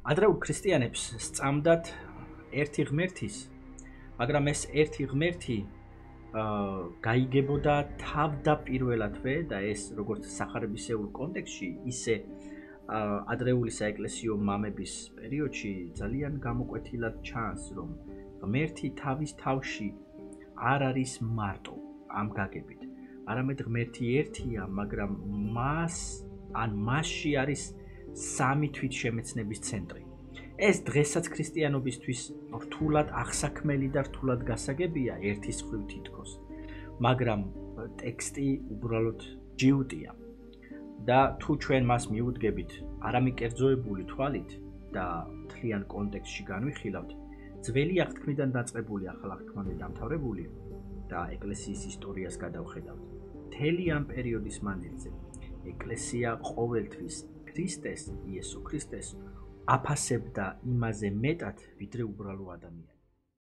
ადრეულ ქრისტიანებს სწამდათ ერთი ღმერთის, მაგრამ ეს ერთი ღმერთი გაიგებოდა თავდაპირველადვე და ეს როგორც სახარებისეულ კონტექსტში, ისე ადრეული საეკლესიო მამების პერიოდში ძალიან გამოკვეთილად ჩანს, რომ ღმერთი თავის თავში არ არის მარტო ამ გაგებით, არამედ ღმერთი ერთია, მაგრამ მასში არის სამი თვითშემეცნების ცენტრი. ეს დღესაც ქრისტიანობისთვის რთულად აღსაქმელი და რთულად გასაგებია ერთის მხრივ თითქოს, მაგრამ ტექსტი უბრალოდ ჯიუტია. და თუ ჩვენ მას მიუდგებით არამიკერძოებული თვალით და მთლიან კონტექსტში განვიხილავთ, ძველი აღთქმიდან დაწყებული ახალ აღთქმამდე დამთავრებული და ეკლესიის ისტორიას გადავხედავთ, მთელი ამ პერიოდის მანძილზე ეკლესია ყოველთვის ქრისტეს, იესო ქრისტეს აფასებდა იმაზე მეტად, ვიდრე უბრალო ადამიანს.